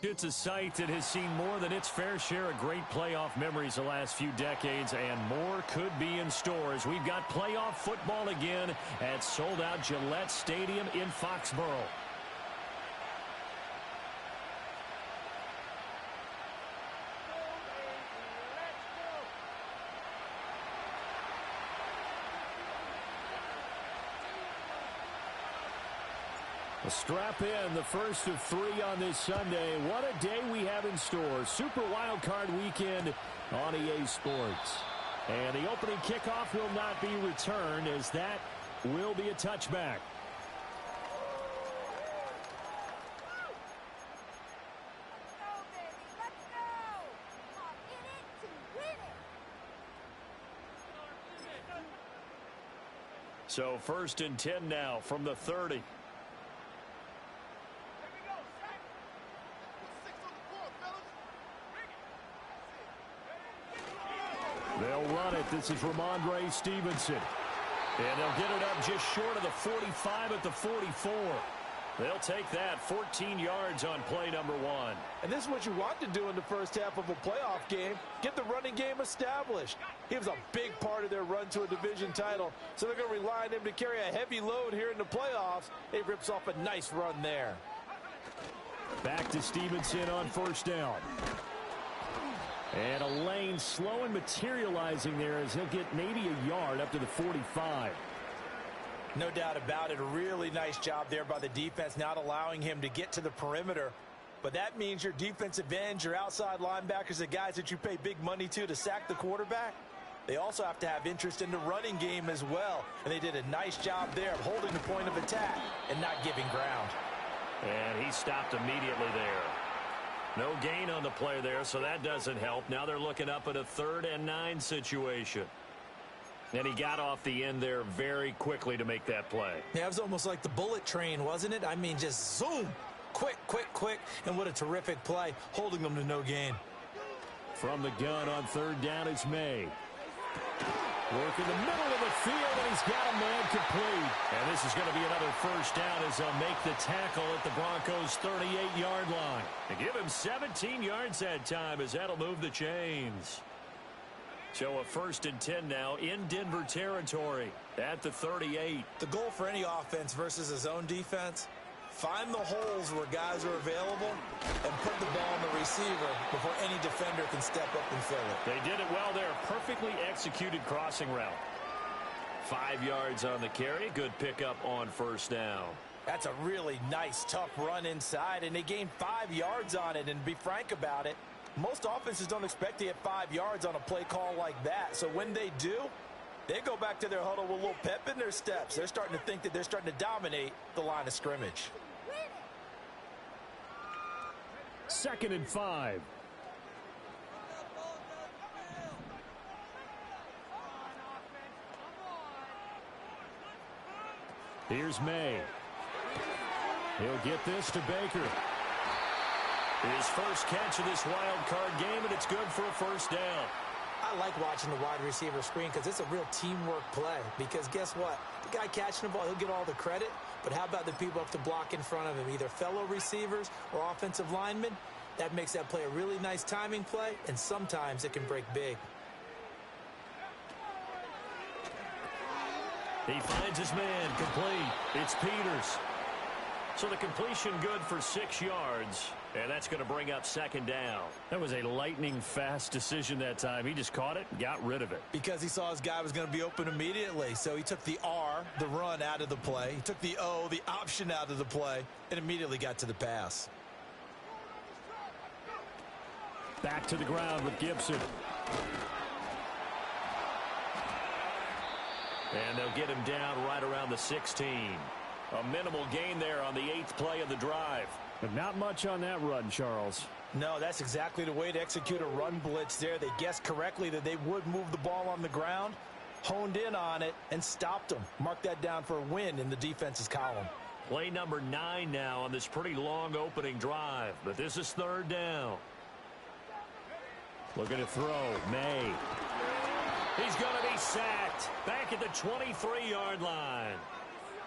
It's a site that has seen more than its fair share of great playoff memories the last few decades, and more could be in store as we've got playoff football again at sold-out Gillette Stadium in Foxborough. Strap in, the first of 3 on this Sunday. What a day we have in store. Super Wildcard weekend on EA Sports. And the opening kickoff will not be returned, as that will be a touchback. So 1st and 10 now from the 30. They'll run it. This is Ramondre Stevenson. And they'll get it up just short of the 45 at the 44. They'll take that 14 yards on play number 1. And this is what you want to do in the first half of a playoff game. Get the running game established. He was a big part of their run to a division title. So they're going to rely on him to carry a heavy load here in the playoffs. He rips off a nice run there. Back to Stevenson on 1st down. And a lane slow and materializing there as he'll get maybe a yard up to the 45. No doubt about it. A really nice job there by the defense, not allowing him to get to the perimeter. But that means your defensive ends, your outside linebackers, the guys that you pay big money to sack the quarterback, they also have to have interest in the running game as well. And they did a nice job there of holding the point of attack and not giving ground. And he stopped immediately there. No gain on the play there, so that doesn't help. Now they're looking up at a 3rd and 9 situation. And he got off the end there very quickly to make that play. Yeah, it was almost like the bullet train, wasn't it? I mean, just zoom. Quick, quick, quick. And what a terrific play, holding them to no gain. From the gun on 3rd down is May. Work in the middle of the field, and he's got a man complete. And this is going to be another 1st down as they'll make the tackle at the Broncos' 38-yard line. And give him 17 yards that time as that'll move the chains. So a 1st and 10 now in Denver territory at the 38. The goal for any offense versus his own defense, find the holes where guys are available and put the ball on the receiver before any defender can step up and fill it. They did it well there. Perfectly executed crossing route. 5 yards on the carry. Good pickup on 1st down. That's a really nice, tough run inside, and they gained 5 yards on it. And to be frank about it, most offenses don't expect to get 5 yards on a play call like that. So when they do, they go back to their huddle with a little pep in their steps. They're starting to think that they're starting to dominate the line of scrimmage. 2nd and 5. Here's May. He'll get this to Baker. His first catch of this wild card game, and it's good for a 1st down. I like watching the wide receiver screen because it's a real teamwork play. Because guess what? The guy catching the ball, he'll get all the credit. But how about the people up to block in front of him, either fellow receivers or offensive linemen? That makes that play a really nice timing play, and sometimes it can break big. He finds his man complete. It's Peters. So the completion good for 6 yards, and that's going to bring up 2nd down. That was a lightning-fast decision that time. He just caught it and got rid of it. Because he saw his guy was going to be open immediately. So he took the R, the run, out of the play. He took the O, the option, out of the play, and immediately got to the pass. Back to the ground with Gibson. And they'll get him down right around the 16. A minimal gain there on the 8th play of the drive. But not much on that run, Charles. No, that's exactly the way to execute a run blitz there. They guessed correctly that they would move the ball on the ground, honed in on it, and stopped them. Mark that down for a win in the defense's column. Play number 9 now on this pretty long opening drive. But this is 3rd down. Looking to throw. May. He's going to be sacked. Back at the 23-yard line.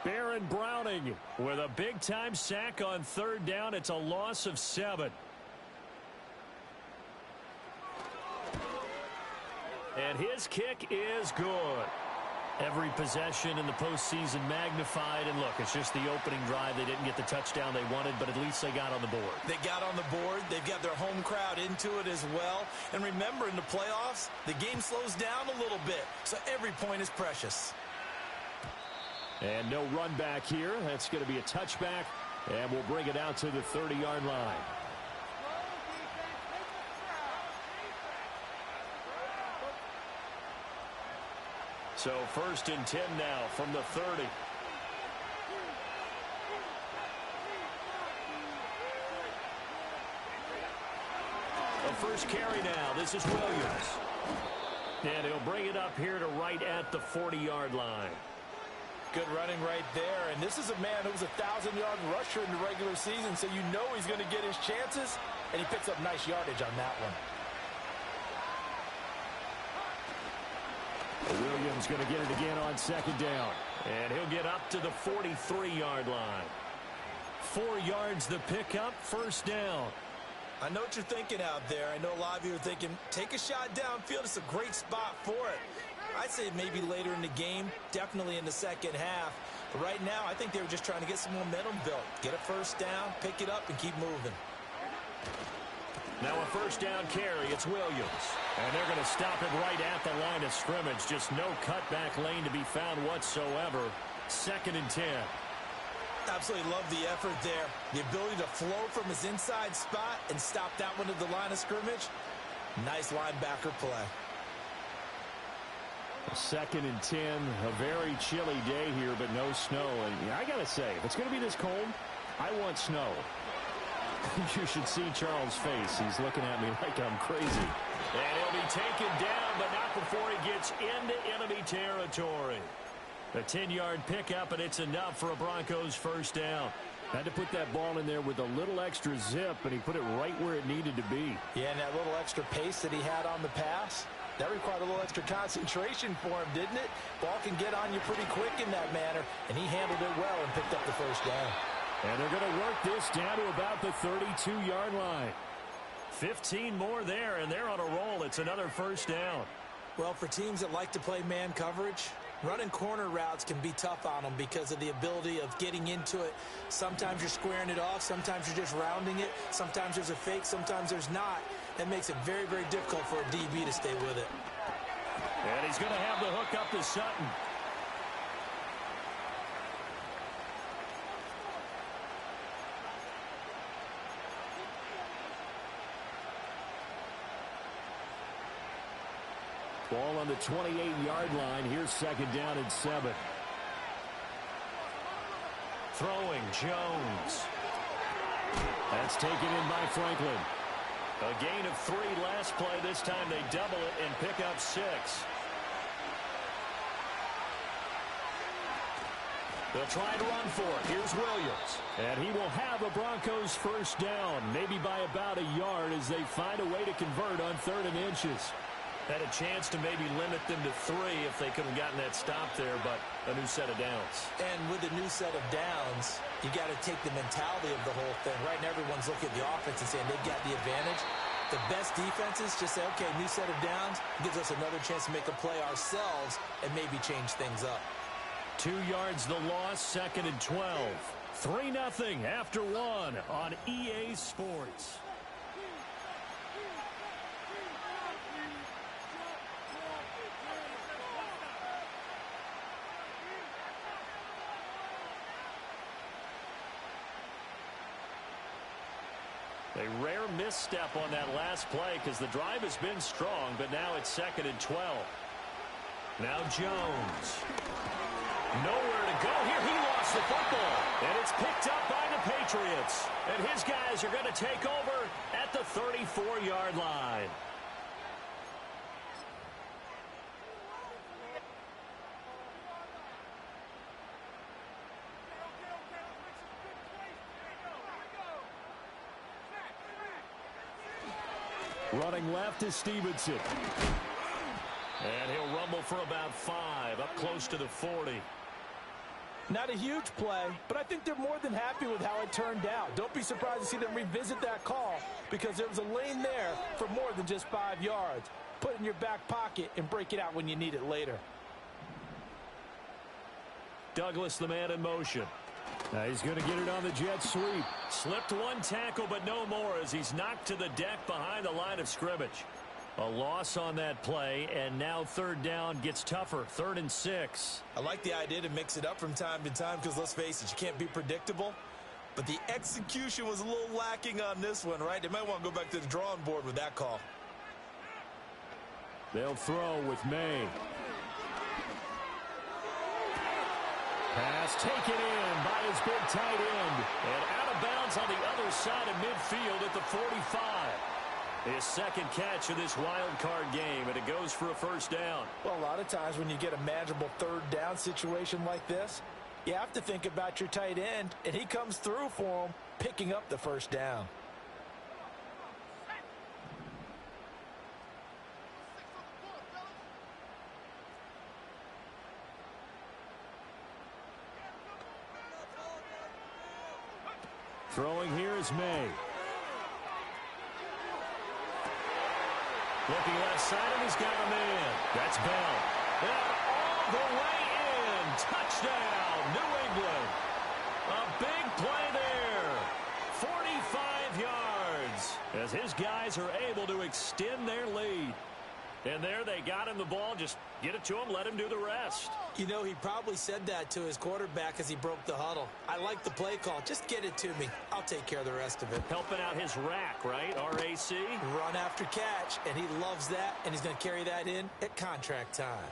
Baron Browning with a big-time sack on 3rd down. It's a loss of 7. And his kick is good. Every possession in the postseason magnified. And look, it's just the opening drive. They didn't get the touchdown they wanted, but at least they got on the board. They got on the board. They've got their home crowd into it as well. And remember, in the playoffs, the game slows down a little bit. So every point is precious. And no run back here. That's going to be a touchback. And we'll bring it out to the 30-yard line. So 1st and 10 now from the 30. The first carry now. This is Williams. And he'll bring it up here to right at the 40-yard line. Good running right there. And this is a man who was a 1,000-yard rusher in the regular season, so you know he's going to get his chances. And he picks up nice yardage on that one. Williams going to get it again on 2nd down. And he'll get up to the 43-yard line. 4 yards the pickup, 1st down. I know what you're thinking out there. I know a lot of you are thinking, take a shot downfield. It's a great spot for it. I'd say maybe later in the game, definitely in the second half. But right now, I think they were just trying to get some momentum built. Get a 1st down, pick it up, and keep moving. Now a 1st down carry. It's Williams. And they're going to stop it right at the line of scrimmage. Just no cutback lane to be found whatsoever. 2nd and 10. Absolutely love the effort there. The ability to flow from his inside spot and stop that one at the line of scrimmage. Nice linebacker play. 2nd and 10. A very chilly day here, but no snow. And I got to say, if it's going to be this cold, I want snow. You should see Charles' face. He's looking at me like I'm crazy. And he'll be taken down, but not before he gets into enemy territory. A 10-yard pickup, and it's enough for a Broncos 1st down. Had to put that ball in there with a little extra zip, and he put it right where it needed to be. Yeah, and that little extra pace that he had on the pass, that required a little extra concentration for him, didn't it? Ball can get on you pretty quick in that manner, and he handled it well and picked up the 1st down. And they're going to work this down to about the 32-yard line. 15 more there, and they're on a roll. It's another 1st down. Well, for teams that like to play man coverage, running corner routes can be tough on them because of the ability of getting into it. Sometimes you're squaring it off. Sometimes you're just rounding it. Sometimes there's a fake. Sometimes there's not. That makes it very, very difficult for a DB to stay with it. And he's going to have the hook up to Sutton. Ball on the 28-yard line. Here's 2nd down and 7. Throwing, Jones. That's taken in by Franklin. A gain of 3 last play. This time they double it and pick up 6. They'll try to run for it. Here's Williams. And he will have a Broncos 1st down, maybe by about a yard as they find a way to convert on 3rd and inches. Had a chance to maybe limit them to 3 if they could have gotten that stop there, but a new set of downs. And with a new set of downs, you got to take the mentality of the whole thing. Right now, everyone's looking at the offense and saying they've got the advantage. The best defenses just say, okay, new set of downs gives us another chance to make a play ourselves and maybe change things up. 2 yards the loss, 2nd and 12. 3-0 after 1 on EA Sports. A rare misstep on that last play because the drive has been strong, but now it's 2nd and 12. Now Jones. Nowhere to go here. He lost the football, and it's picked up by the Patriots. And his guys are going to take over at the 34-yard line. Running left is Stevenson. And he'll rumble for about 5, up close to the 40. Not a huge play, but I think they're more than happy with how it turned out. Don't be surprised to see them revisit that call because there was a lane there for more than just 5 yards. put it in your back pocket and break it out when you need it later. Douglas, the man in motion. Now he's going to get it on the jet sweep. Slipped one tackle, but no more as he's knocked to the deck behind the line of scrimmage. A loss on that play, and now third down gets tougher. 3rd and 6. I like the idea to mix it up from time to time because, let's face it, you can't be predictable. But the execution was a little lacking on this one, right? They might want to go back to the drawing board with that call. They'll throw with May. Pass taken in by his big tight end. And out of bounds on the other side of midfield at the 45. His second catch of this wild card game, and it goes for a first down. Well, a lot of times when you get a manageable third down situation like this, you have to think about your tight end, and he comes through for him, picking up the first down. Throwing here is May. Looking left side, and he's got a man. That's Bell. And all the way in. Touchdown, New England. A big play there. 45 yards as his guys are able to extend their lead. And there they got him the ball. Just get it to him, let him do the rest. You know, he probably said that to his quarterback as he broke the huddle. I like the play call. Just get it to me. I'll take care of the rest of it. Helping out his rack, right? RAC. Run after catch, and he loves that, and he's going to carry that in at contract time.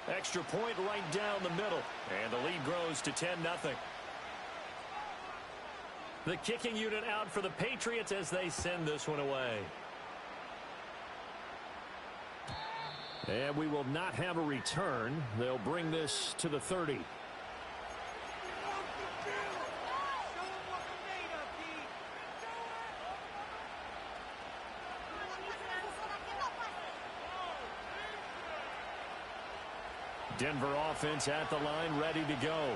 Extra point right down the middle. And the lead grows to 10-0. The kicking unit out for the Patriots as they send this one away. And we will not have a return. They'll bring this to the 30. Denver offense at the line, ready to go.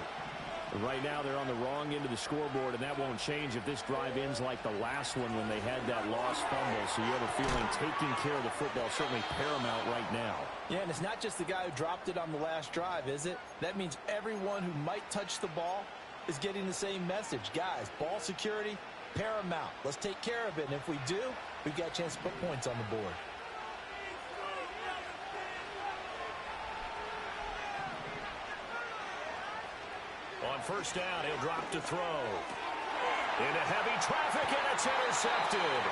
Right now they're on the wrong end of the scoreboard, and that won't change if this drive ends like the last one when they had that lost fumble. So you have a feeling taking care of the football certainly paramount right now. Yeah, and it's not just the guy who dropped it on the last drive, is it? That means everyone who might touch the ball is getting the same message. Guys, ball security, paramount. Let's take care of it, and if we do, we've got a chance to put points on the board. On first down, he'll drop to throw. Into heavy traffic, and it's intercepted.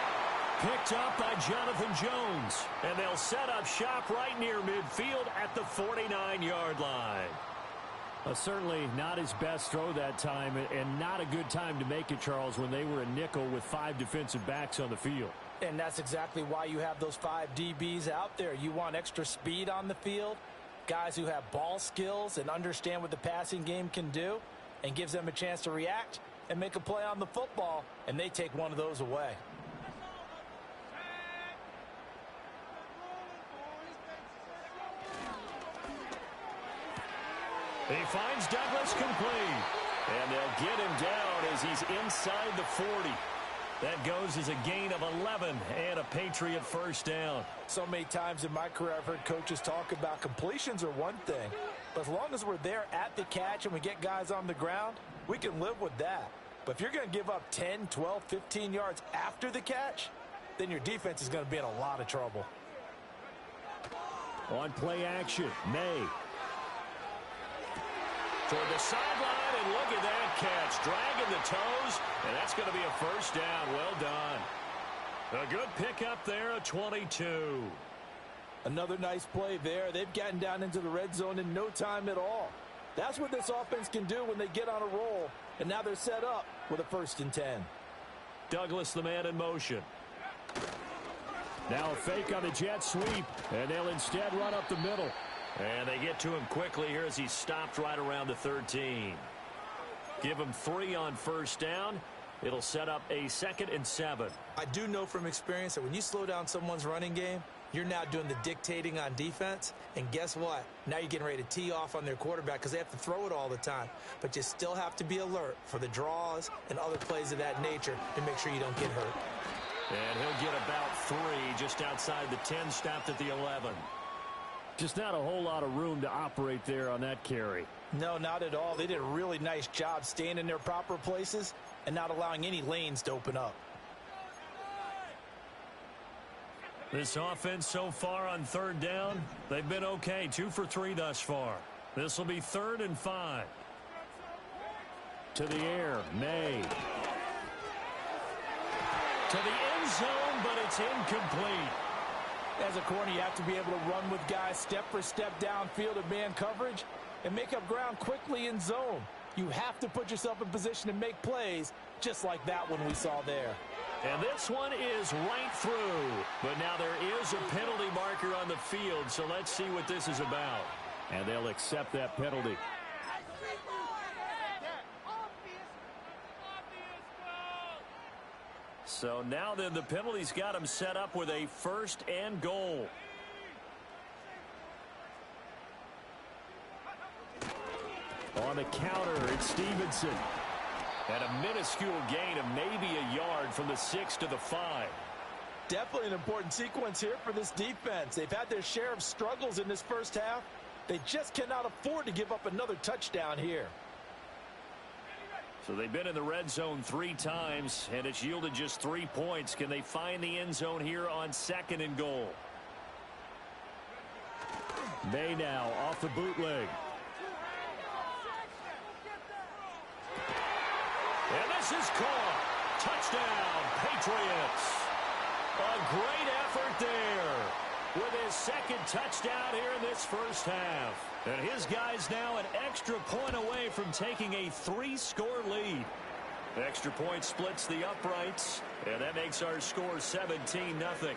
Picked up by Jonathan Jones. And they'll set up shop right near midfield at the 49-yard line. Certainly not his best throw that time, and not a good time to make it, Charles, when they were a nickel with 5 defensive backs on the field. And that's exactly why you have those 5 DBs out there. You want extra speed on the field, guys who have ball skills and understand what the passing game can do, and gives them a chance to react and make a play on the football, and they take one of those away. He finds Douglas complete, and they'll get him down as he's inside the 40. That goes as a gain of 11 and a Patriot first down. So many times in my career I've heard coaches talk about completions are one thing, but as long as we're there at the catch and we get guys on the ground, we can live with that. But if you're going to give up 10, 12, 15 yards after the catch, then your defense is going to be in a lot of trouble. On play action, May. Toward the sideline, and look at that catch. Dragging the toes, and that's going to be a first down. Well done. A good pickup there, a 22. Another nice play there. They've gotten down into the red zone in no time at all. That's what this offense can do when they get on a roll, and now they're set up with a 1st and 10. Douglas, the man in motion. Now a fake on the jet sweep, and they'll instead run up the middle. And they get to him quickly here as he stopped right around the 13. Give him 3 on first down. It'll set up a 2nd and 7. I do know from experience that when you slow down someone's running game, you're now doing the dictating on defense. And guess what? Now you're getting ready to tee off on their quarterback because they have to throw it all the time. But you still have to be alert for the draws and other plays of that nature to make sure you don't get hurt. And he'll get about 3 just outside the 10, stopped at the 11. Just not a whole lot of room to operate there on that carry. No, not at all. They did a really nice job staying in their proper places and not allowing any lanes to open up. This offense so far on 3rd down, they've been okay. 2 for 3 thus far. This will be 3rd and 5. To the air, May. To the end zone, but it's incomplete. As a corner, you have to be able to run with guys step for step downfield in man coverage and make up ground quickly in zone. You have to put yourself in position to make plays just like that one we saw there. And this one is right through. But now there is a penalty marker on the field, so let's see what this is about. And they'll accept that penalty. So now then the penalty's got him set up with a 1st and goal. On the counter, it's Stevenson. And a minuscule gain of maybe a yard from the 6 to the 5. Definitely an important sequence here for this defense. They've had their share of struggles in this first half. They just cannot afford to give up another touchdown here. So they've been in the red zone 3 times, and it's yielded just 3 points. Can they find the end zone here on 2nd and goal? May now off the bootleg. And this is caught. Touchdown, Patriots. A great effort there with his 2nd touchdown here in this first half. And his guys now an extra point away from taking a 3-score lead. Extra point splits the uprights, and that makes our score 17-0.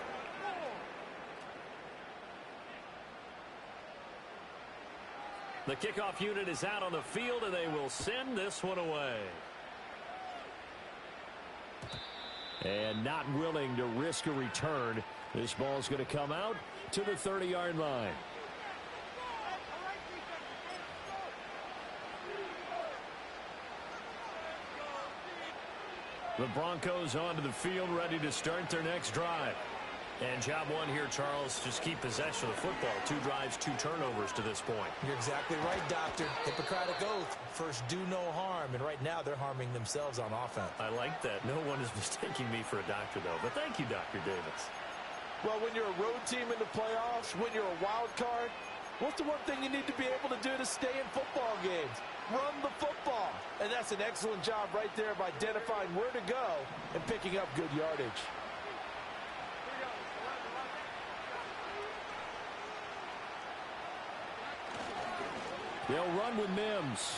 The kickoff unit is out on the field, and they will send this one away. And not willing to risk a return. This ball's going to come out to the 30-yard line. The Broncos onto the field, ready to start their next drive. And job 1 here, Charles, just keep possession of the football. 2 drives, 2 turnovers to this point. You're exactly right, Doctor. Hippocratic oath. First, do no harm. And right now, they're harming themselves on offense. I like that. No one is mistaking me for a doctor, though. But thank you, Dr. Davis. Well, when you're a road team in the playoffs, when you're a wild card, what's the one thing you need to be able to do to stay in football games? Run the football. And that's an excellent job right there of identifying where to go and picking up good yardage. They'll run with Mims.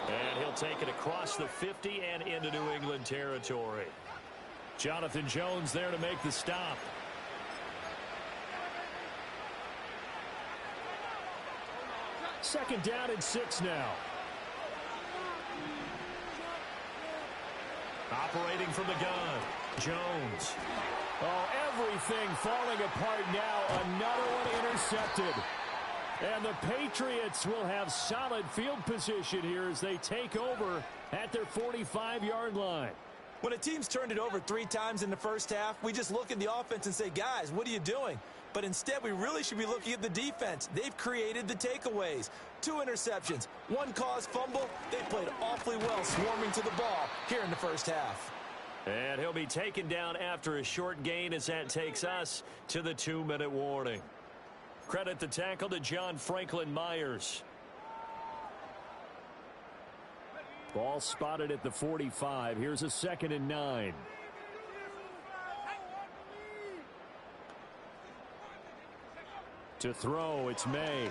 And he'll take it across the 50 and into New England territory. Jonathan Jones there to make the stop. Second down and 6 now. Operating from the gun, Jones. Oh, everything falling apart now. Another one intercepted. And the Patriots will have solid field position here as they take over at their 45-yard line. When a team's turned it over 3 times in the first half, we just look at the offense and say, guys, what are you doing? But instead, we really should be looking at the defense. They've created the takeaways. 2 interceptions, 1 caused fumble. They played awfully well swarming to the ball here in the first half. And he'll be taken down after a short gain as that takes us to the 2-minute warning. Credit the tackle to John Franklin Myers. Ball spotted at the 45. Here's a 2nd and 9. To throw, it's May.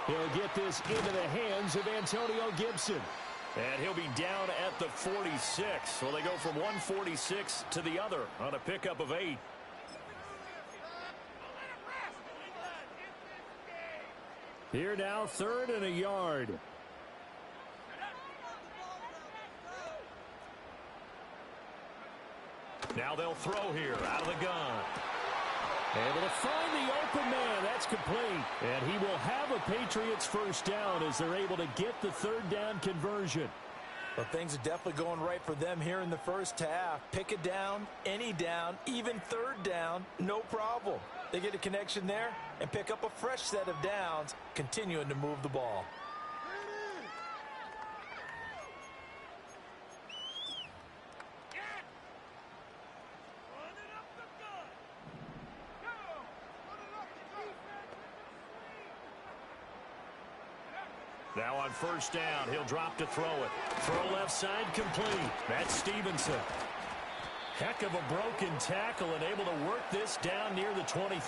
He'll get this into the hands of Antonio Gibson. And he'll be down at the 46. Well, they go from 146 to the other on a pickup of 8. Here now, 3rd and a yard. Now they'll throw here out of the gun. Able to find the open man. That's complete. And he will have a Patriots first down as they're able to get the 3rd down conversion. Well, things are definitely going right for them here in the first half. Pick a down, any down, even third down, no problem. They get a connection there and pick up a fresh set of downs, continuing to move the ball. Now on first down, he'll drop to throw it. Throw left side complete. That's Stevenson. Heck of a broken tackle and able to work this down near the 23.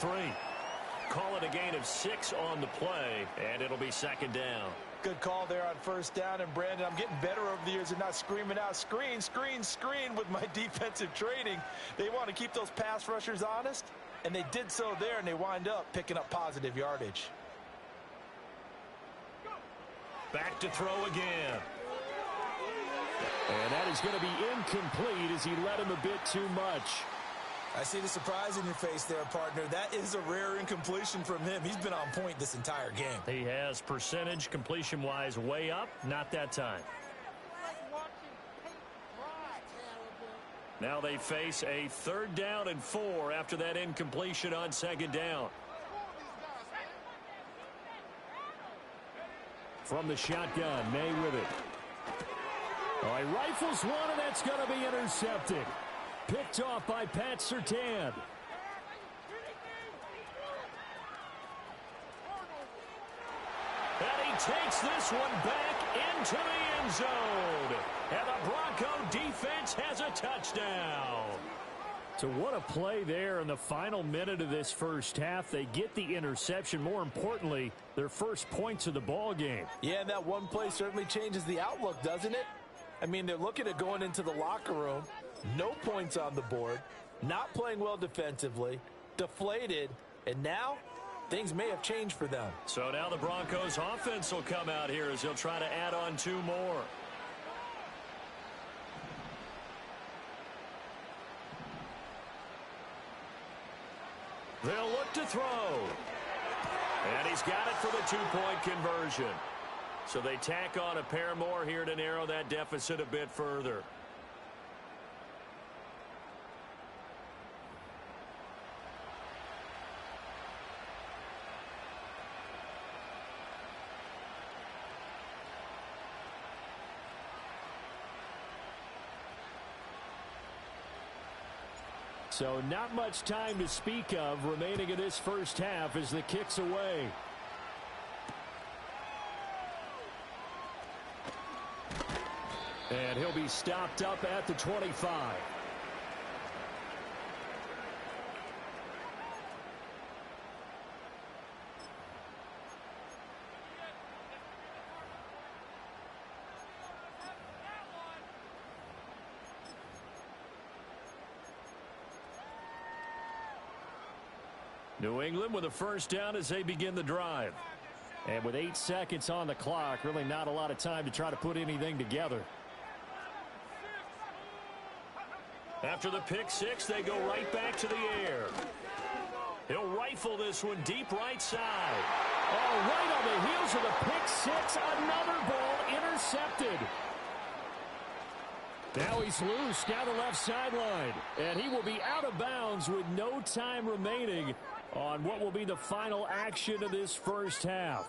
Call it a gain of 6 on the play, and it'll be second down. Good call there on first down. And, Brandon, I'm getting better over the years and not screaming out, screen, screen, screen with my defensive training. They want to keep those pass rushers honest, and they did so there, and they wind up picking up positive yardage. Back to throw again. And that is going to be incomplete as he led him a bit too much. I see the surprise in your face there, partner. That is a rare incompletion from him. He's been on point this entire game. He has percentage completion-wise way up. Not that time. Now they face a 3rd down and 4 after that incompletion on 2nd down. From the shotgun, May with it. Oh, he rifles one, and that's going to be intercepted. Picked off by Pat Surtain. And he takes this one back into the end zone. And the Bronco defense has a touchdown. So what a play there in the final minute of this first half. They get the interception. More importantly, their first points of the ball game. Yeah, and that one play certainly changes the outlook, doesn't it? I mean, they're looking at going into the locker room. No points on the board. Not playing well defensively. Deflated. And now, things may have changed for them. So now the Broncos offense will come out here as he'll try to add on 2 more. They'll look to throw. And he's got it for the 2-point conversion. So they tack on a pair more here to narrow that deficit a bit further. So not much time to speak of remaining in this first half as the kick's away. And he'll be stopped up at the 25. New England with a first down as they begin the drive. And with 8 seconds on the clock, really not a lot of time to try to put anything together. After the pick 6, they go right back to the air. He'll rifle this one deep right side. Oh, right on the heels of the pick 6, another ball intercepted. Now he's loose down the left sideline. And he will be out of bounds with no time remaining on what will be the final action of this first half.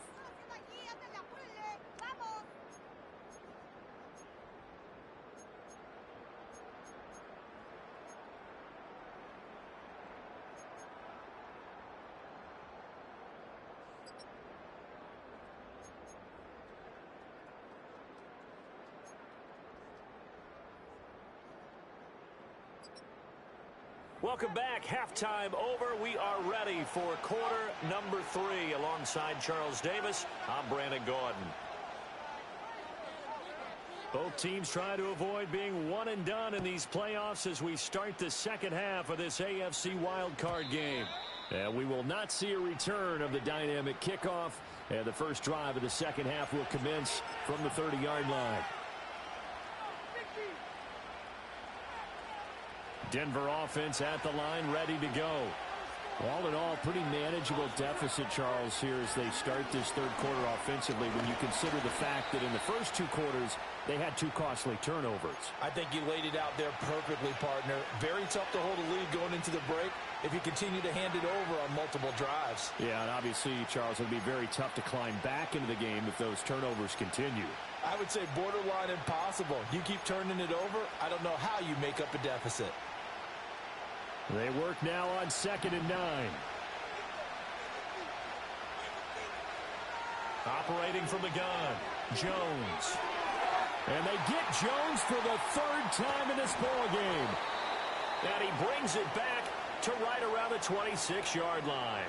Welcome back. Halftime over. We are ready for quarter number 3. Alongside Charles Davis, I'm Brandon Gordon. Both teams try to avoid being one and done in these playoffs as we start the second half of this AFC Wildcard game. And we will not see a return of the dynamic kickoff. And the first drive of the second half will commence from the 30-yard line. Denver offense at the line, ready to go. All in all, pretty manageable deficit, Charles, here as they start this third quarter offensively when you consider the fact that in the first two quarters, they had two costly turnovers. I think you laid it out there perfectly, partner. Very tough to hold a lead going into the break if you continue to hand it over on multiple drives. Yeah, and obviously, Charles, it would be very tough to climb back into the game if those turnovers continue. I would say borderline impossible. You keep turning it over, I don't know how you make up a deficit. They work now on 2nd and 9. Operating from the gun, Jones. And they get Jones for the third time in this ball game. And he brings it back to right around the 26-yard line.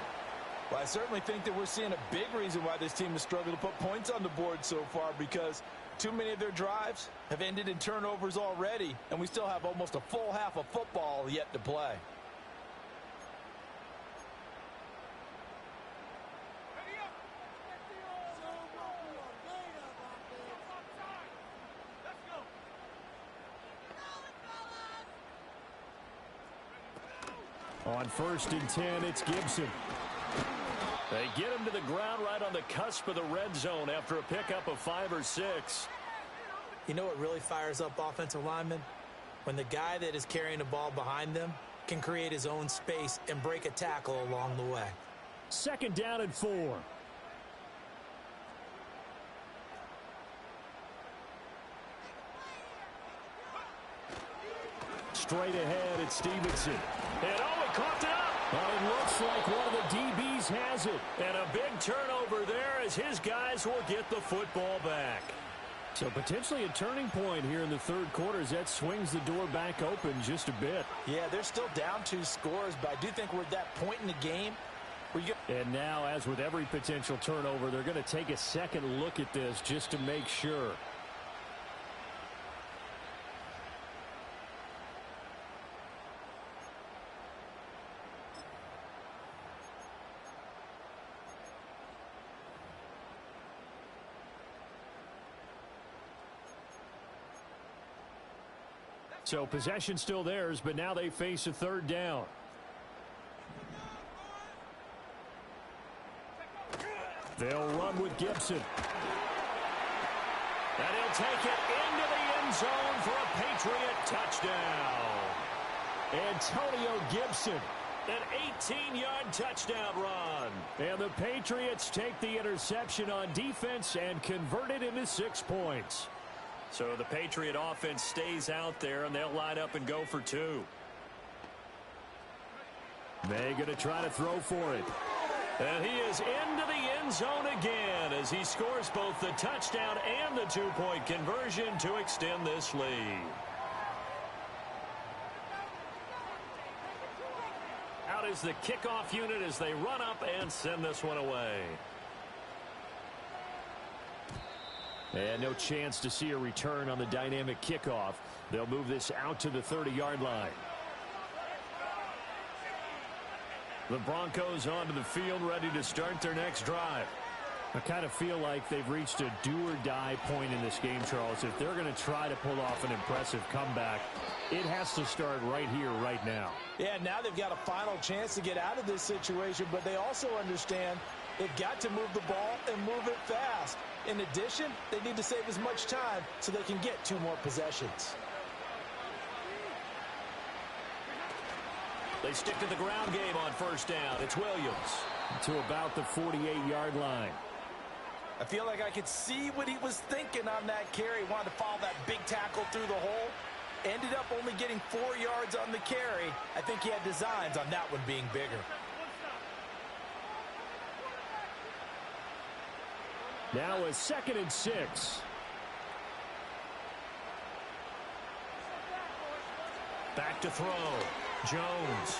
Well, I certainly think that we're seeing a big reason why this team has struggled to put points on the board so far, because too many of their drives have ended in turnovers already, and we still have almost a full half of football yet to play. On 1st and 10, it's Gibson. They get him to the ground right on the cusp of the red zone after a pickup of 5 or 6. You know what really fires up offensive linemen? When the guy that is carrying the ball behind them can create his own space and break a tackle along the way. 2nd down and 4. Straight ahead, it's Stevenson. And he coughed it up. Well, it looks like one of the DBs has it. And a big turnover there as his guys will get the football back. So potentially a turning point here in the third quarter as that swings the door back open just a bit. Yeah, they're still down 2 scores, but I do think we're at that point in the game where you get... And now, as with every potential turnover, they're going to take a second look at this just to make sure. So possession still theirs, but now they face a 3rd down. They'll run with Gibson. And he'll take it into the end zone for a Patriot touchdown. Antonio Gibson. An 18-yard touchdown run. And the Patriots take the interception on defense and convert it into 6 points. So the Patriot offense stays out there, and they'll line up and go for 2. They're going to try to throw for it. And he is into the end zone again as he scores both the touchdown and the 2-point conversion to extend this lead. Out is the kickoff unit as they run up and send this one away. And no chance to see a return on the dynamic kickoff. They'll move this out to the 30-yard line. The Broncos onto the field, ready to start their next drive. I kind of feel like they've reached a do-or-die point in this game, Charles. If they're going to try to pull off an impressive comeback, it has to start right here, right now. Yeah, now they've got a final chance to get out of this situation, but they also understand they've got to move the ball and move it fast. In addition, they need to save as much time so they can get 2 more possessions. They stick to the ground game on 1st down. It's Williams. To about the 48-yard line. I feel like I could see what he was thinking on that carry. Wanted to follow that big tackle through the hole. Ended up only getting 4 yards on the carry. I think he had designs on that one being bigger. Now a 2nd and 6. Back to throw. Jones.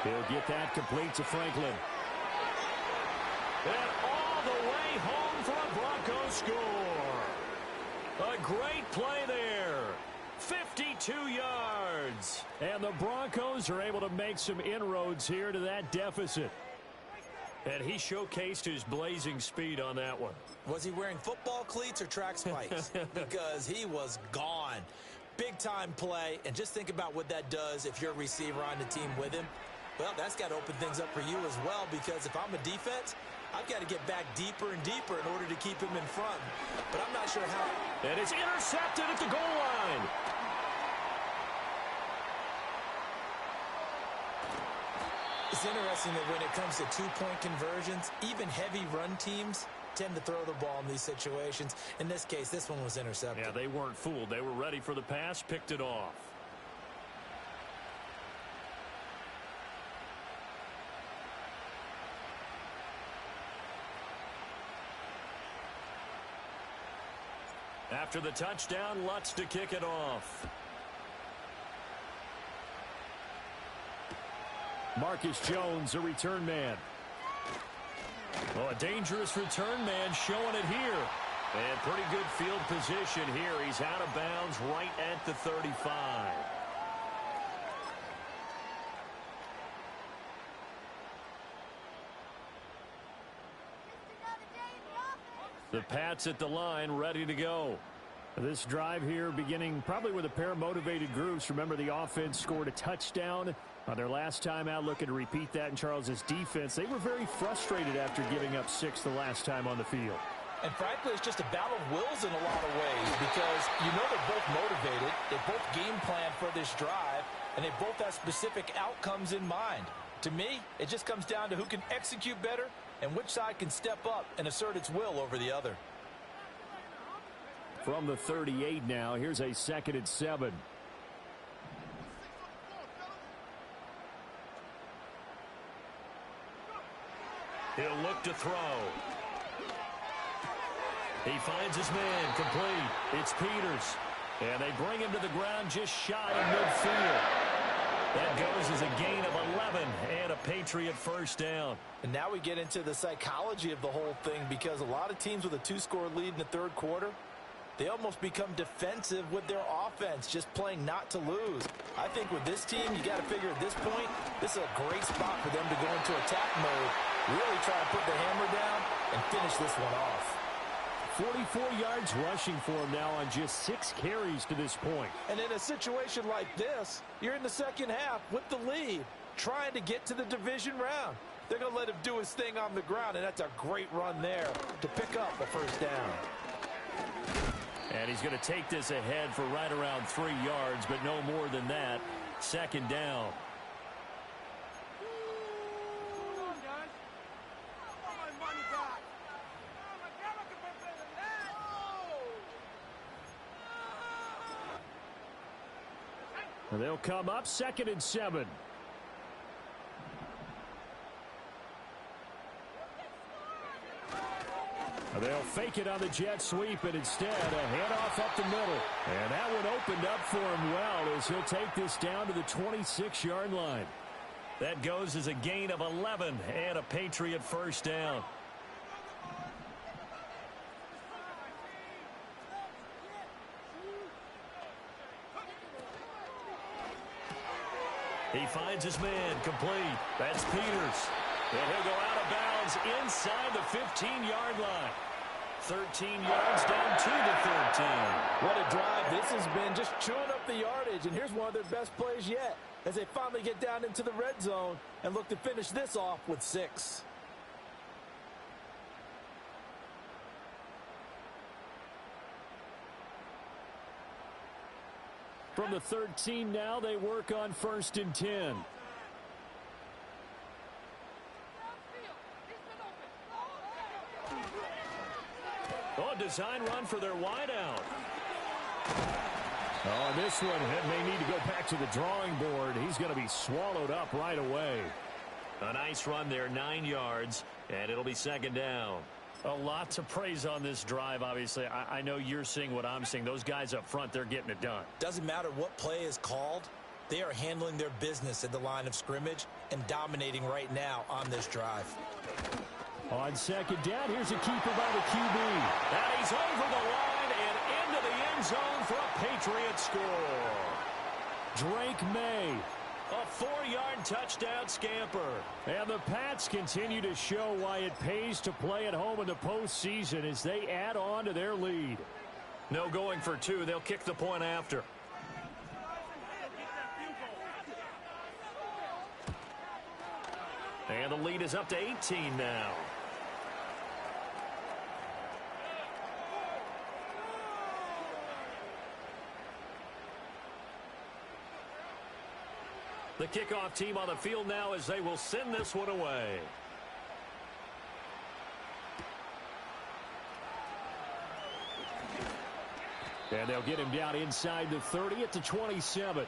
He'll get that complete to Franklin. And all the way home for a Broncos score. A great play there. 52 yards. And the Broncos are able to make some inroads here to that deficit. And he showcased his blazing speed on that one. Was he wearing football cleats or track spikes? Because he was gone. Big time play, and just think about what that does if you're a receiver on the team with him. Well, that's got to open things up for you as well, because if I'm a defense, I've got to get back deeper and deeper in order to keep him in front. But I'm not sure how. And it's intercepted at the goal line. It's interesting that when it comes to two-point conversions, even heavy run teams tend to throw the ball in these situations. In this case, this one was intercepted. Yeah, they weren't fooled. They were ready for the pass, picked it off. After the touchdown, Lutz to kick it off. Marcus Jones, a return man. Oh, a dangerous return man showing it here. And pretty good field position here. He's out of bounds right at the 35. The Pats at the line, ready to go. This drive here beginning probably with a pair of motivated groups. Remember, the offense scored a touchdown on their last time out, looking to repeat that in Charles's defense. They were very frustrated after giving up 6 the last time on the field. And frankly, it's just a battle of wills in a lot of ways, because you know they're both motivated. They both game plan for this drive, and they both have specific outcomes in mind. To me, it just comes down to who can execute better and which side can step up and assert its will over the other. From the 38 now, here's a 2nd and 7. He'll look to throw. He finds his man, complete. It's Peters. And they bring him to the ground just shy of midfield. That goes as a gain of 11 and a Patriot first down. And now we get into the psychology of the whole thing, because a lot of teams with a 2-score lead in the third quarter, they almost become defensive with their offense, just playing not to lose. I think with this team, you got to figure at this point, this is a great spot for them to go into attack mode, really try to put the hammer down and finish this one off. 44 yards rushing for him now on just 6 carries to this point. And in a situation like this, you're in the second half with the lead, trying to get to the division round. They're going to let him do his thing on the ground, and that's a great run there to pick up a first down. And he's going to take this ahead for right around 3 yards, but no more than that. 2nd down. They'll come up 2nd and 7. They'll fake it on the jet sweep, and instead a handoff up the middle. And that one opened up for him well, as he'll take this down to the 26-yard line. That goes as a gain of 11 and a Patriot first down. He finds his man, complete. That's Peters. And he'll go out of bounds inside the 15-yard line. 13 yards down to the 13. What a drive this has been, just chewing up the yardage. And here's one of their best plays yet, as they finally get down into the red zone and look to finish this off with 6. From the 13 now, they work on 1st and 10. Oh, design run for their wideout. Oh, and this one, it may need to go back to the drawing board. He's going to be swallowed up right away. A nice run there, 9 yards, and it'll be 2nd down. A lot to praise on this drive, obviously. I know you're seeing what I'm seeing. Those guys up front, they're getting it done. Doesn't matter what play is called. They are handling their business at the line of scrimmage and dominating right now on this drive. On 2nd down, here's a keeper by the QB. And he's over the line and into the end zone for a Patriot score. Drake May. A 4-yard touchdown scamper. And the Pats continue to show why it pays to play at home in the postseason as they add on to their lead. No going for 2. They'll kick the point after. And the lead is up to 18 now. The kickoff team on the field now as they will send this one away. And they'll get him down inside the 30 at the 27.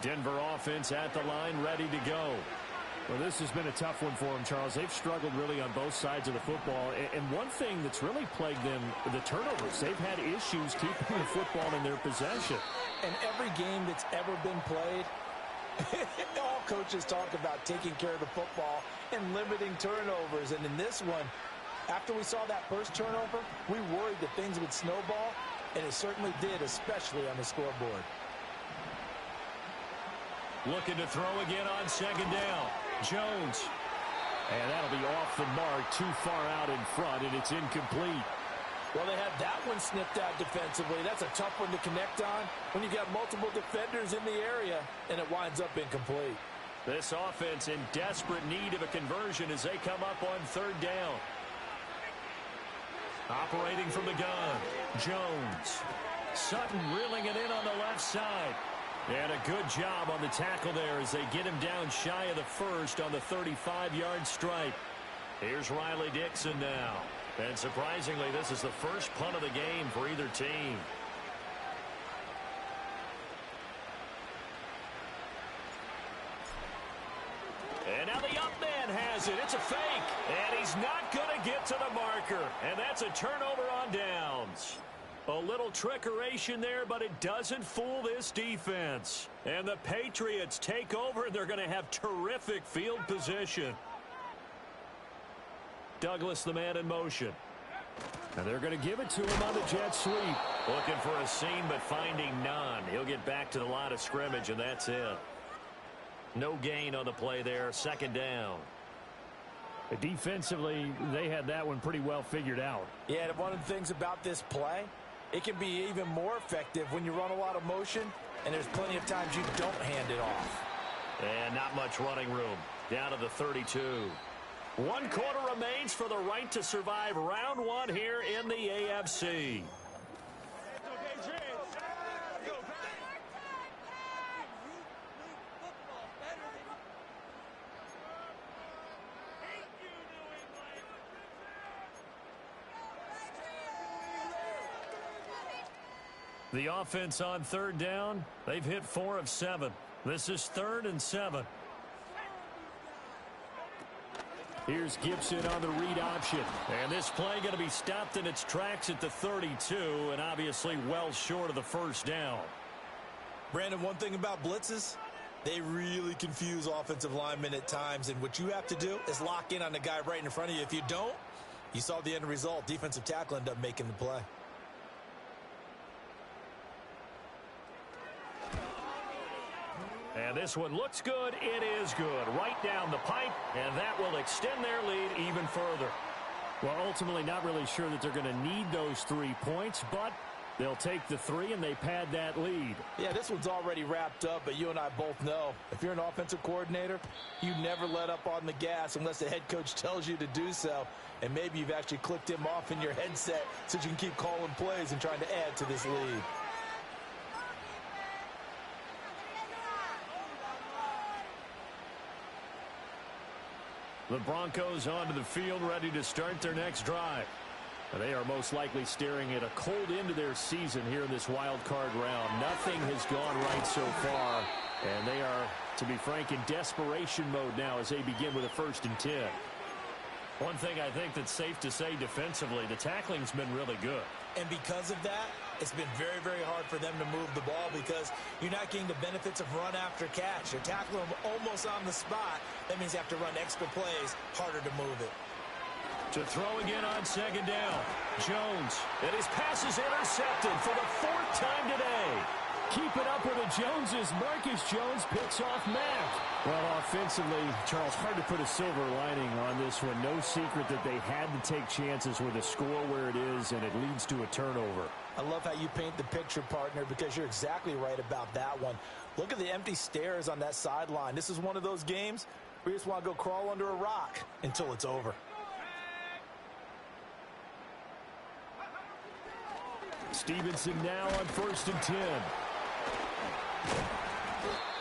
Denver offense at the line, ready to go. Well, this has been a tough one for them, Charles. They've struggled really on both sides of the football. And one thing that's really plagued them, the turnovers. They've had issues keeping the football in their possession. And every game that's ever been played, all coaches talk about taking care of the football and limiting turnovers. And in this one, after we saw that first turnover, we worried that things would snowball, and it certainly did, especially on the scoreboard. Looking to throw again on second down. Jones. And that'll be off the mark, too far out in front, and it's incomplete. Well, they had that one snipped out defensively. That's a tough one to connect on when you got multiple defenders in the area, and it winds up incomplete. This offense in desperate need of a conversion as they come up on third down. Operating from the gun, Jones. Sutton reeling it in on the left side. And a good job on the tackle there as they get him down shy of the first on the 35-yard stripe. Here's Riley Dixon now. And surprisingly, this is the first punt of the game for either team. And now the up man has it. It's a fake. And he's not going to get to the marker. And that's a turnover on downs. A little trickeration there, but it doesn't fool this defense. And the Patriots take over, and they're going to have terrific field position. Douglas, the man in motion. And they're going to give it to him on the jet sweep. Looking for a seam, but finding none. He'll get back to the line of scrimmage, and that's it. No gain on the play there. Second down. Defensively, they had that one pretty well figured out. Yeah, and one of the things about this play, it can be even more effective when you run a lot of motion, and there's plenty of times you don't hand it off. And not much running room. Down to the 32. 1 quarter remains for the right to survive round one here in the AFC. The offense on third down, they've hit 4 of 7. This is 3rd and 7. Here's Gibson on the read option. And this play going to be stopped in its tracks at the 32, and obviously well short of the first down. Brandon, one thing about blitzes, they really confuse offensive linemen at times, and what you have to do is lock in on the guy right in front of you. If you don't, you saw the end result. Defensive tackle ended up making the play. And this one looks good. It is good. Right down the pipe, and that will extend their lead even further. Well, ultimately not really sure that they're going to need those 3 points, but they'll take the 3 and they pad that lead. Yeah, this one's already wrapped up, but you and I both know if you're an offensive coordinator, you never let up on the gas unless the head coach tells you to do so. And maybe you've actually clicked him off in your headset so you can keep calling plays and trying to add to this lead. The Broncos onto the field, ready to start their next drive. They are most likely staring at a cold end to their season here in this wild card round. Nothing has gone right so far, and they are, to be frank, in desperation mode now as they begin with a 1st and 10. One thing I think that's safe to say defensively, the tackling's been really good. And because of that, it's been very, very hard for them to move the ball because you're not getting the benefits of run after catch. You're tackling them almost on the spot. That means you have to run extra plays, harder to move it. To throw again on second down. Jones. And his pass is intercepted for the 4th time today. Keep it up with the Joneses. Marcus Jones picks off Mack. Well, offensively, Charles, hard to put a silver lining on this one. No secret that they had to take chances with a score where it is, and it leads to a turnover. I love how you paint the picture, partner, because you're exactly right about that one. Look at the empty stares on that sideline. This is one of those games where you just want to go crawl under a rock until it's over. Stevenson now on 1st and 10.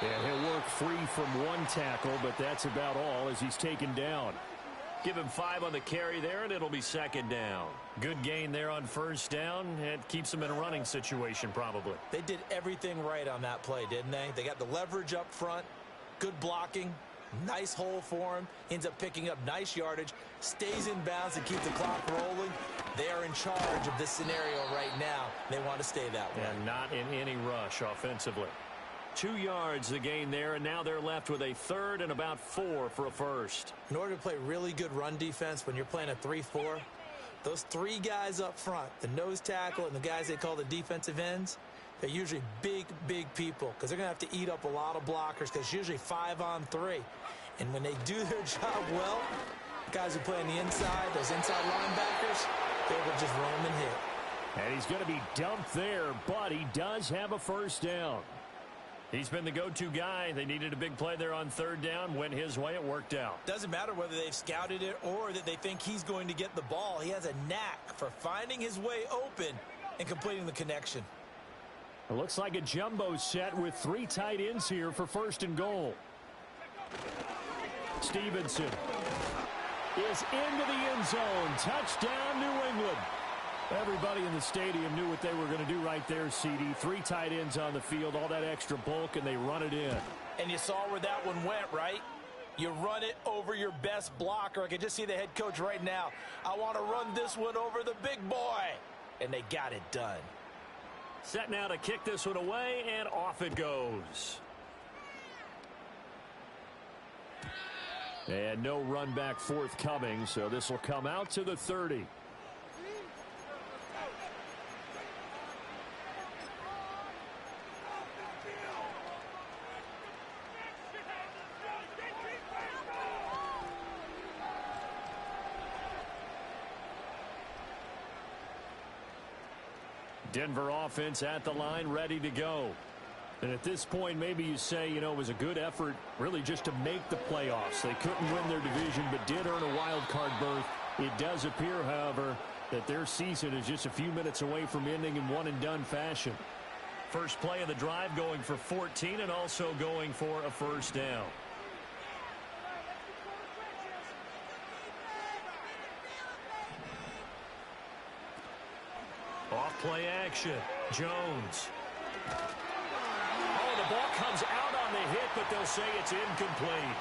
And he'll work free from one tackle, but that's about all as he's taken down. Give him 5 on the carry there, and it'll be 2nd down. Good gain there on 1st down. It keeps them in a running situation, probably. They did everything right on that play, didn't they? They got the leverage up front, good blocking, nice hole for him, ends up picking up nice yardage, stays in bounds and keeps the clock rolling. They are in charge of this scenario right now. They want to stay that way. And not in any rush offensively. 2 yards the gain there, and now they're left with a 3rd and about 4 for a 1st. In order to play really good run defense when you're playing a 3-4, those 3 guys up front, the nose tackle and the guys they call the defensive ends, they're usually big, big people because they're going to have to eat up a lot of blockers because it's usually 5 on 3. And when they do their job well, the guys who play on the inside, those inside linebackers, they will just roam and hit. And he's going to be dumped there, but he does have a 1st down. He's been the go-to guy. They needed a big play there on 3rd down. Went his way. It worked out. Doesn't matter whether they've scouted it or that they think he's going to get the ball. He has a knack for finding his way open and completing the connection. It looks like a jumbo set with 3 tight ends here for 1st and goal. Stevenson is into the end zone. Touchdown, New England. Everybody in the stadium knew what they were going to do right there, CD. 3 tight ends on the field, all that extra bulk, and they run it in. And you saw where that one went, right? You run it over your best blocker. I can just see the head coach right now. I want to run this one over the big boy. And they got it done. Set now to kick this one away, and off it goes. And no run back forthcoming, so this will come out to the 30. Denver offense at the line, ready to go. And at this point, maybe you say, you know, it was a good effort really just to make the playoffs. They couldn't win their division, but did earn a wild card berth. It does appear, however, that their season is just a few minutes away from ending in one-and-done fashion. First play of the drive going for 14 and also going for a 1st down. Off play action. Jones. Oh, the ball comes out on the hit, but they'll say it's incomplete.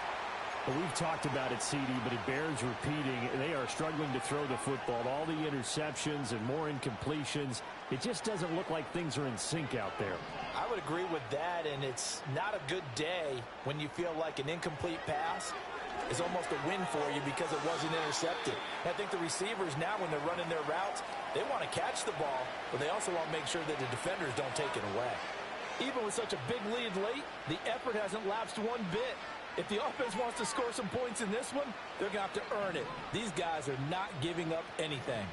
Well, we've talked about it, CD, but it bears repeating. They are struggling to throw the football. All the interceptions and more incompletions. It just doesn't look like things are in sync out there. I would agree with that, and it's not a good day when you feel like an incomplete pass is almost a win for you because it wasn't intercepted. I think the receivers now, when they're running their routes, they want to catch the ball, but they also want to make sure that the defenders don't take it away. Even with such a big lead late, the effort hasn't lapsed one bit. If the offense wants to score some points in this one, they're going to have to earn it. These guys are not giving up anything.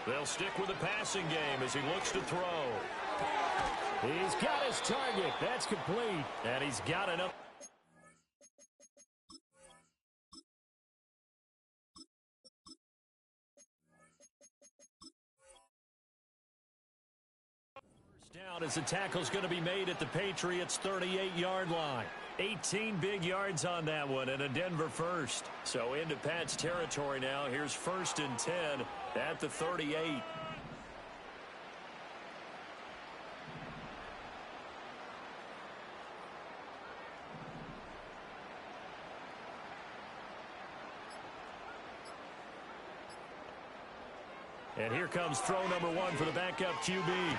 They'll stick with the passing game as he looks to throw. He's got his target. That's complete. And he's got enough. Down as the tackle's going to be made at the Patriots' 38-yard line. 18 big yards on that one and a Denver 1st. So into Pat's territory now. Here's 1st and 10 at the 38. And here comes throw number 1 for the backup QB.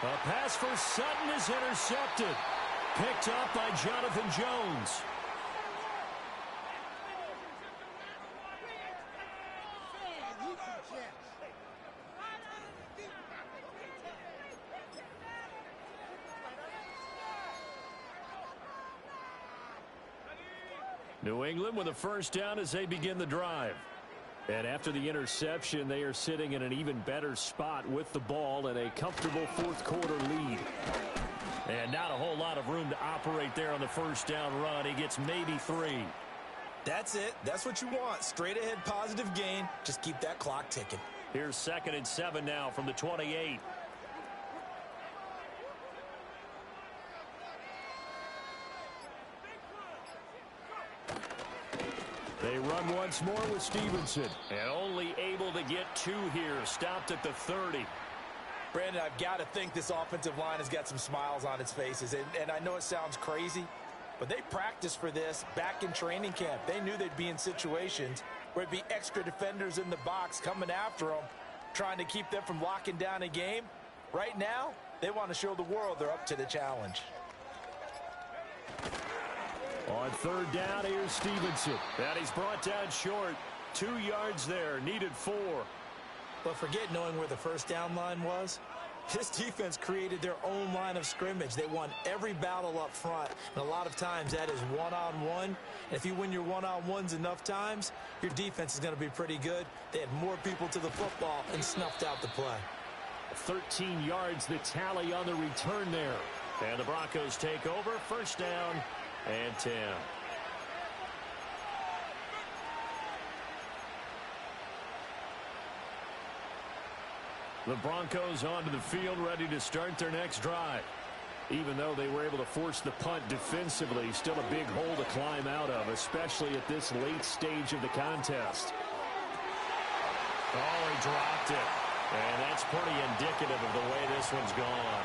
A pass for Sutton is intercepted. Picked up by Jonathan Jones. New England with a 1st down as they begin the drive. And after the interception, they are sitting in an even better spot with the ball and a comfortable fourth quarter lead. And not a whole lot of room to operate there on the first down run. He gets maybe 3. That's it. That's what you want. Straight ahead positive gain. Just keep that clock ticking. Here's 2nd and 7 now from the 28. They run once more with Stevenson. And only able to get 2 here. Stopped at the 30. Brandon, I've got to think this offensive line has got some smiles on its faces. And I know it sounds crazy, but they practiced for this back in training camp. They knew they'd be in situations where it'd be extra defenders in the box coming after them, trying to keep them from locking down a game. Right now, they want to show the world they're up to the challenge. On 3rd down, here's Stevenson. And he's brought down short. 2 yards there, needed 4. But forget knowing where the first down line was. This defense created their own line of scrimmage. They won every battle up front. And a lot of times that is one-on-one. And if you win your one-on-ones enough times, your defense is going to be pretty good. They had more people to the football and snuffed out the play. 13 yards the tally on the return there. And the Broncos take over. First down and 10. The Broncos onto the field, ready to start their next drive. Even though they were able to force the punt defensively, still a big hole to climb out of, especially at this late stage of the contest. Oh, he dropped it. And that's pretty indicative of the way this one's gone.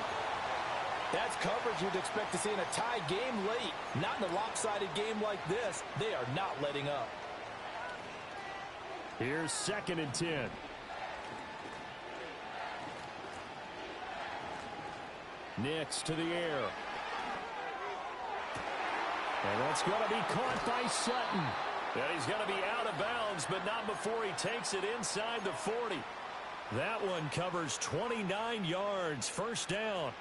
That's coverage you'd expect to see in a tie game late. Not in a lopsided game like this. They are not letting up. Here's 2nd and 10. Nix to the air. And that's going to be caught by Sutton. And he's going to be out of bounds, but not before he takes it inside the 40. That one covers 29 yards. First down.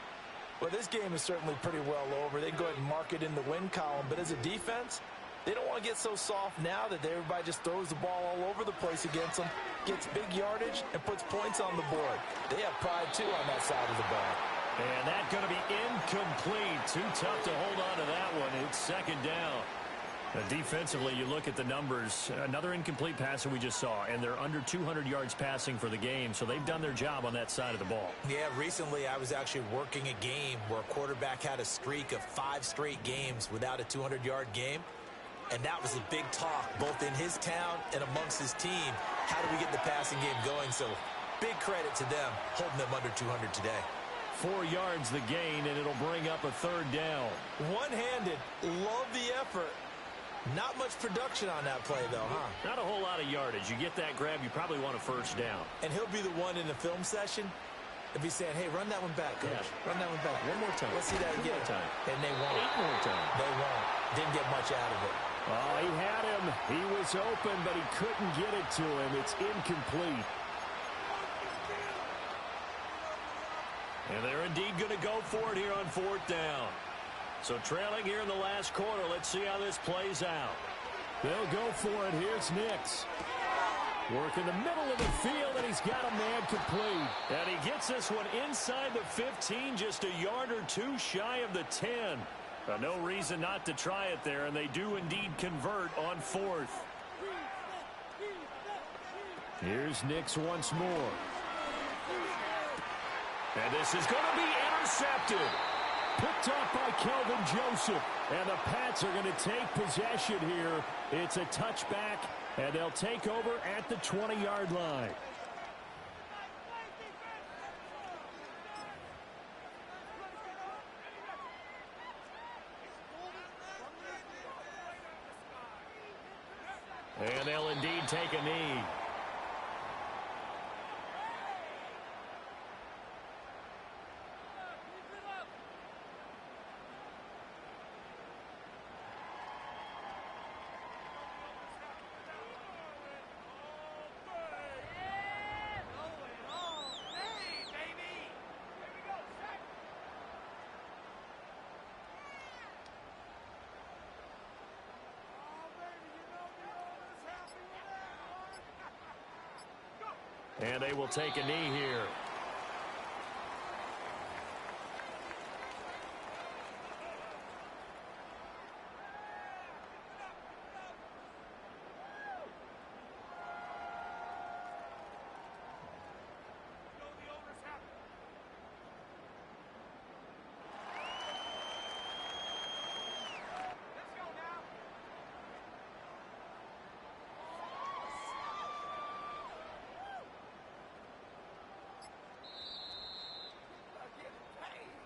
Well, this game is certainly pretty well over. They can go ahead and mark it in the win column. But as a defense, they don't want to get so soft now that everybody just throws the ball all over the place against them, gets big yardage, and puts points on the board. They have pride, too, on that side of the ball. And that's going to be incomplete. Too tough to hold on to that one. It's 2nd down. Defensively, you look at the numbers. Another incomplete pass that we just saw, and they're under 200 yards passing for the game, so they've done their job on that side of the ball. Yeah, recently I was actually working a game where a quarterback had a streak of 5 straight games without a 200-yard game, and that was a big talk, both in his town and amongst his team. How do we get the passing game going? So big credit to them, holding them under 200 today. 4 yards the gain, and it'll bring up a 3rd down. One-handed, love the effort. Not much production on that play, though, huh? Not a whole lot of yardage. You get that grab, you probably want a first down. And he'll be the one in the film session if he's saying, hey, run that one back, coach. Yeah. Run that one back. One more time. Let's see that again. One more time. And they won't. 8 more times. They won't. Didn't get much out of it. Oh, he had him. He was open, but he couldn't get it to him. It's incomplete. And they're indeed going to go for it here on 4th down. So trailing here in the last quarter. Let's see how this plays out. They'll go for it. Here's Nix. Work in the middle of the field, and he's got a man complete. And he gets this one inside the 15, just a yard or 2 shy of the 10. No reason not to try it there, and they do indeed convert on 4th. Here's Nix once more. And this is going to be intercepted. Picked up by Kelvin Joseph. And the Pats are going to take possession here. It's a touchback, and they'll take over at the 20-yard line. And they'll indeed take a knee. And they will take a knee here.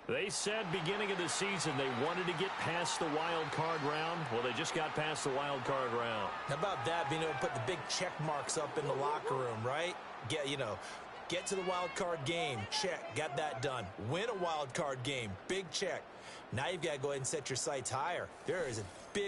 They said beginning of the season they wanted to get past the wild card round. Well, they just got past the wild card round. How about that, being able to put the big check marks up in the locker room, right? Get to the wild card game. Check. Got that done. Win a wild card game. Big check. Now you've got to go ahead and set your sights higher. There is a big